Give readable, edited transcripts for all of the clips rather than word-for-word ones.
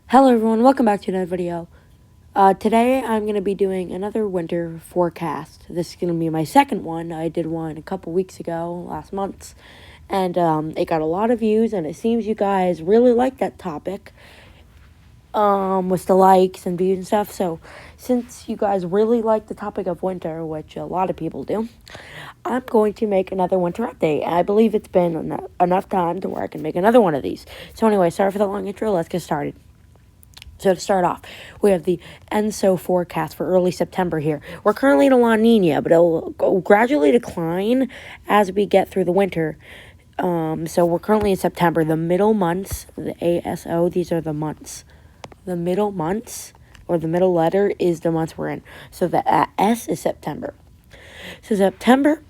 Hello everyone, welcome back to another video. Today I'm going to be doing another winter forecast. This is going to be my second one. I did one a couple weeks ago, last month, and it got a lot of views, and it seems you guys really like that topic, with the likes and views and stuff. So since you guys really like the topic of winter, which a lot of people do, I'm going to make another winter update. I believe it's been enough time to where I can make another one of these. So anyway, sorry for the long intro, let's get started. So to start off, we have the ENSO forecast for early September here. We're currently in a La Nina, but it'll gradually decline as we get through the winter. So we're currently in September. The middle months, the ASO, these are the months. The middle months, or the middle letter, is the months we're in. So the S is September. So September,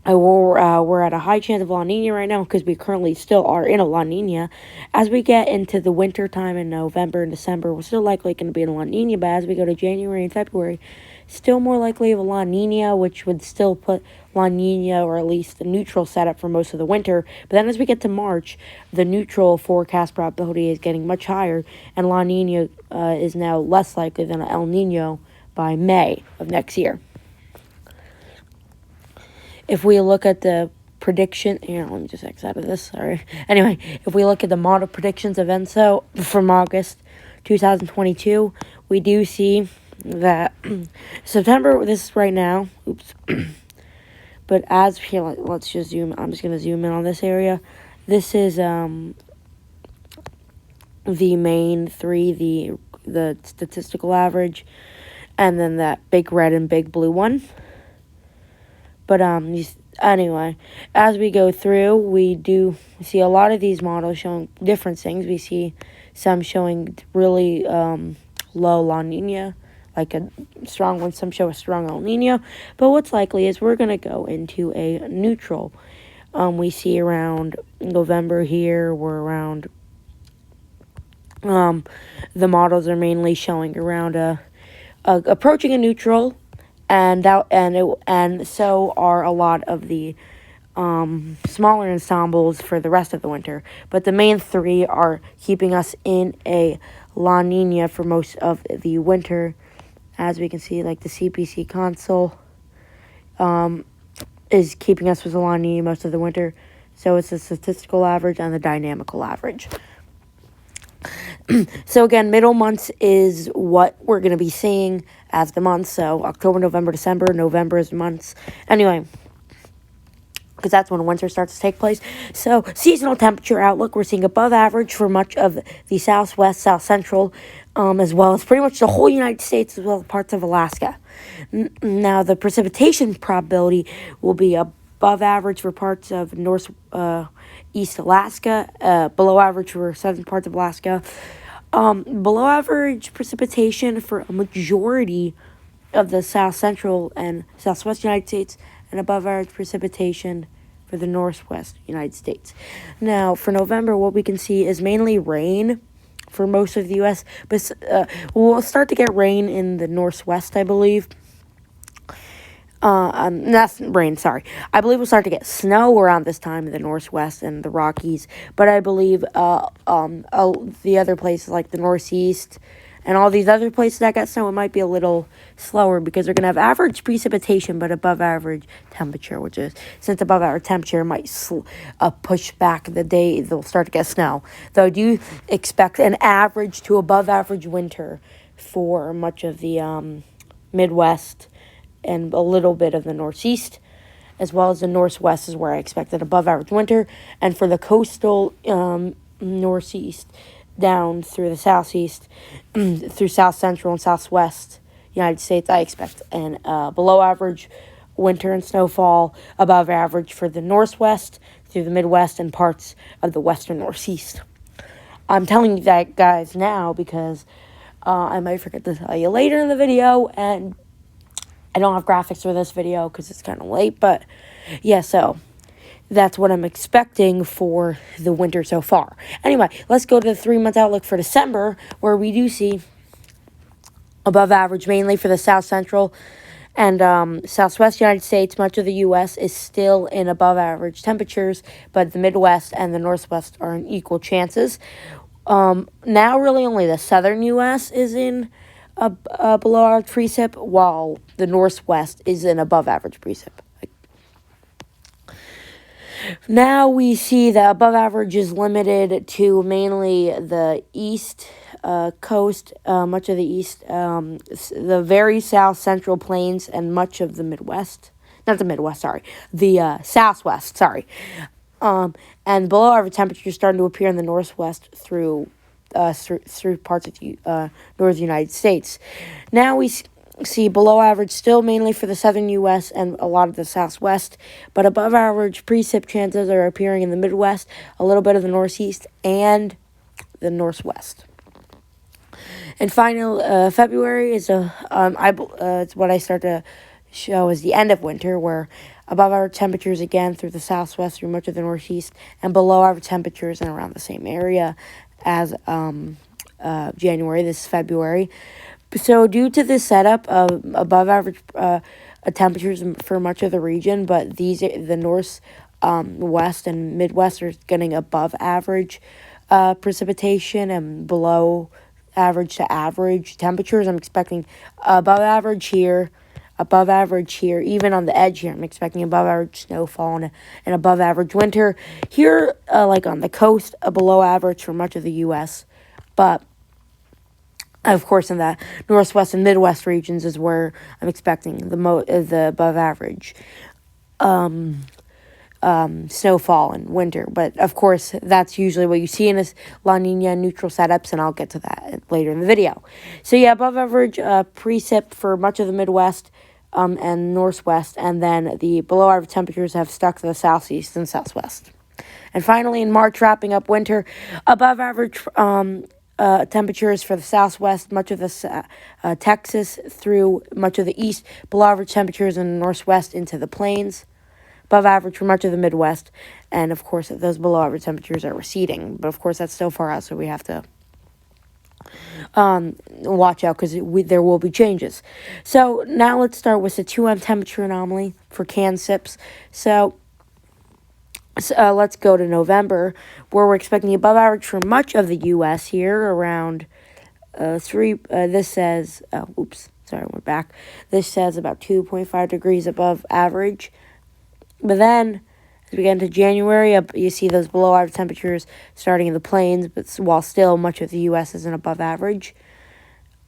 we're at a high chance of La Nina right now because we currently still are in a La Nina. As we get into the winter time in November and December, we're still likely going to be in a La Nina, but as we go to January and February, still more likely of a La Nina, which would still put La Nina, or at least the neutral setup for most of the winter. But then as we get to March, the neutral forecast probability is getting much higher, and La Nina is now less likely than El Nino by May of next year. If we look at the prediction, here, let me just X out of this, sorry. Anyway, if we look at the model predictions of ENSO from August 2022, we do see that September, this is right now, oops. But as, here, let's just zoom, I'm just going to zoom in on this area. This is the main three, the statistical average, and then that big red and big blue one. But anyway, as we go through, we do see a lot of these models showing different things. We see some showing really low La Nina, like a strong one. Some show a strong El Nino. But what's likely is we're going to go into a neutral. We see around November here, we're around, the models are mainly showing around approaching a neutral. And so are a lot of the smaller ensembles for the rest of the winter. But the main three are keeping us in a La Nina for most of the winter. As we can see, like the CPC console is keeping us with a La Nina most of the winter. So it's the statistical average and the dynamical average. So again, middle months is what we're going to be seeing as the months. So October, November, December. November is months. Anyway, because that's when winter starts to take place. So seasonal temperature outlook, we're seeing above average for much of the southwest, south central, as well as pretty much the whole United States, as well as parts of Alaska. Now, the precipitation probability will be above average for parts of northeast Alaska, below average for southern parts of Alaska, below average precipitation for a majority of the south central and southwest United States, and above average precipitation for the northwest United States. Now, for November, what we can see is mainly rain for most of the U.S., but we'll start to get rain in the northwest, I believe. That's rain, sorry. I believe we'll start to get snow around this time in the Northwest and the Rockies, but I believe the other places like the Northeast and all these other places that got snow, it might be a little slower because they're going to have average precipitation but above average temperature, which is, since above average temperature might push back the day they'll start to get snow. Though I do expect an average to above average winter for much of the Midwest and a little bit of the Northeast, as well as the Northwest is where I expect an above average winter. And for the coastal Northeast down through the Southeast, through South Central and Southwest United States, I expect an below average winter and snowfall, above average for the Northwest, through the Midwest, and parts of the Western Northeast. I'm telling you that, guys, now because I might forget to tell you later in the video, and I don't have graphics for this video because it's kind of late, but yeah, so that's what I'm expecting for the winter so far. Anyway, let's go to the 3-month outlook for December, where we do see above average mainly for the south central and southwest United States. Much of the U.S. is still in above average temperatures, but the Midwest and the Northwest are in equal chances. Now really only the southern U.S. is in a below average precip, while the northwest is in above average precip. Now we see that above average is limited to mainly the east coast, much of the east, the very south central plains, and much of the Midwest. Not the Midwest, sorry. The southwest, sorry. And below average temperatures starting to appear in the northwest through parts of the northern United States. Now we see below average still mainly for the southern U.S. and a lot of the southwest, but above average precip chances are appearing in the Midwest, a little bit of the northeast, and the northwest. And finally, February is it's what I start to show as the end of winter, where above average temperatures again through the southwest, through much of the northeast, and below average temperatures in around the same area as January. This is February. So due to this setup of above average temperatures for much of the region, but the north, west, and Midwest are getting above average precipitation and below average to average temperatures. I'm expecting above average here, even on the edge here. I'm expecting above average snowfall and above average winter. Here, like on the coast, below average for much of the U.S., but of course, in the northwest and Midwest regions is where I'm expecting the above average snowfall in winter. But of course, that's usually what you see in this La Nina neutral setups, and I'll get to that later in the video. So yeah, above average precip for much of the Midwest and northwest, and then the below average temperatures have stuck to the southeast and southwest. And finally, in March, wrapping up winter, above average temperatures for the southwest, much of the Texas through much of the east, below average temperatures in the northwest into the plains, above average for much of the Midwest, and of course those below average temperatures are receding, but of course that's still far out, so we have to watch out because there will be changes. So now let's start with the 2M temperature anomaly for CanSIPs. So let's go to November, where we're expecting above average for much of the U.S. here, around this says, we're back. This says about 2.5 degrees above average. But then, as we get into January, you see those below average temperatures starting in the plains, but while still much of the U.S. isn't above average.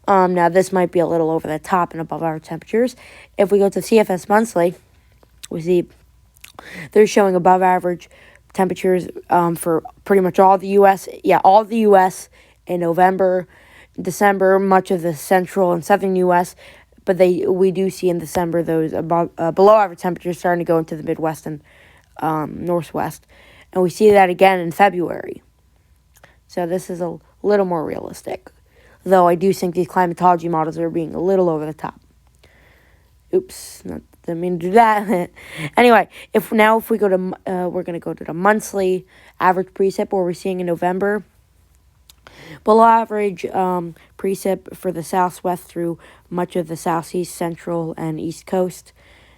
Now, this might be a little over the top in above average temperatures. If we go to CFS Monthly, we see they're showing above average temperatures for pretty much all the U.S. Yeah, all the U.S. in November, December, much of the central and southern U.S., but we do see in December those below average temperatures starting to go into the Midwest and northwest. And we see that again in February. So this is a little more realistic, though I do think these climatology models are being a little over the top. Oops, didn't mean to do that. Anyway, if we go to, we're going to go to the monthly average precip, where we're seeing in November, below average precip for the southwest through much of the southeast, central, and east coast,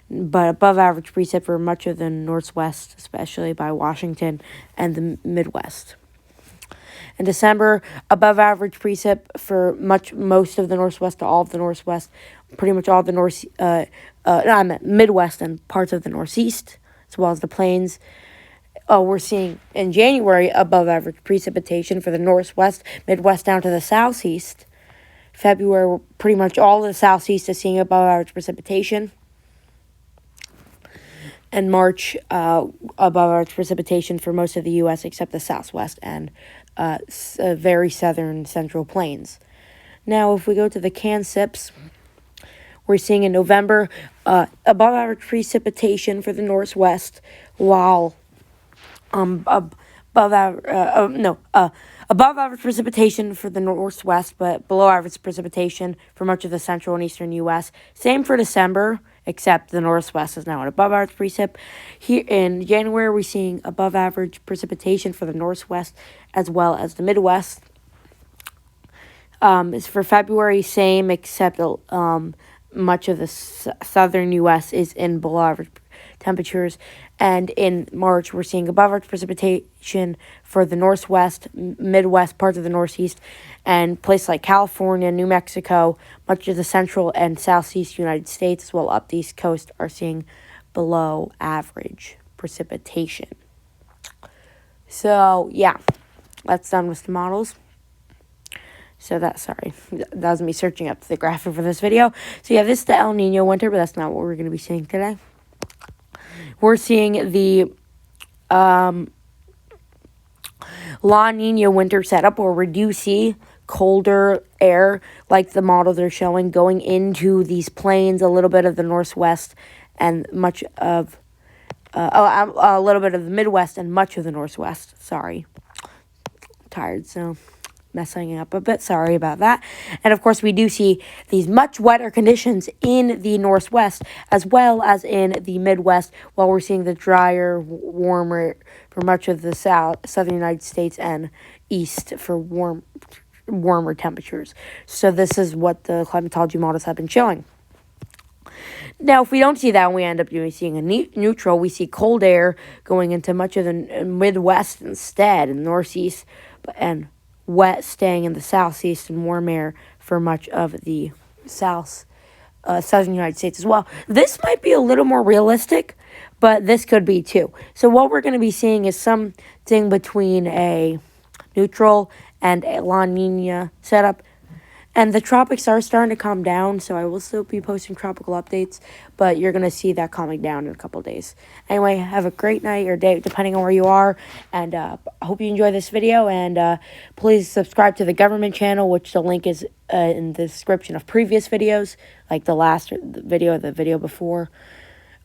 but above average precip for much of the northwest, especially by Washington and the Midwest. In December, above average precip for most of the northwest to all of the northwest, pretty much all the Midwest and parts of the northeast, as well as the plains. We're seeing in January above average precipitation for the northwest, Midwest down to the southeast. February, pretty much all of the southeast is seeing above average precipitation. And March, above average precipitation for most of the U.S. except the southwest and very southern central plains. Now, if we go to the CanSIPs, we're seeing in November above average precipitation for the northwest, while above average precipitation for the northwest, but below average precipitation for much of the central and eastern U.S. Same for December, except the northwest is now at above average precip. Here in January, we're seeing above average precipitation for the northwest as well as the Midwest. For February, same, except much of the southern U.S. is in below average temperatures. And in March, we're seeing above average precipitation for the northwest, midwest, parts of the northeast, and places like California, New Mexico, much of the central and southeast United States, as well up the east coast, are seeing below average precipitation. So, yeah, that's done with the models. So that was me searching up the graphic for this video. So yeah, this is the El Nino winter, but that's not what we're going to be seeing today. We're seeing the La Nina winter setup, where we do see colder air, like the model they're showing, going into these plains, a little bit of the northwest, and much of, a little bit of the Midwest and much of the northwest. Sorry. Tired, so messing up a bit. Sorry about that. And of course, we do see these much wetter conditions in the northwest as well as in the Midwest, while we're seeing the drier, warmer for much of the southern United States and east for warmer temperatures. So this is what the climatology models have been showing. Now, if we don't see that and we end up seeing a neutral, we see cold air going into much of the Midwest instead, and northeast, and wet staying in the southeast, and warm air for much of the southern United States as well. This might be a little more realistic, but this could be too. So what we're going to be seeing is something between a neutral and a La Nina setup. And the tropics are starting to calm down, so I will still be posting tropical updates, but you're going to see that calming down in a couple days. Anyway, have a great night or day, depending on where you are, and I hope you enjoy this video, and please subscribe to the government channel, which the link is in the description of previous videos, like the last video, the video before,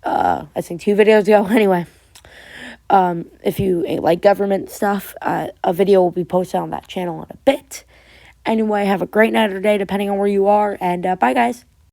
I think 2 videos ago. Anyway, if you like government stuff, a video will be posted on that channel in a bit. Anyway, have a great night or day, depending on where you are, and bye, guys.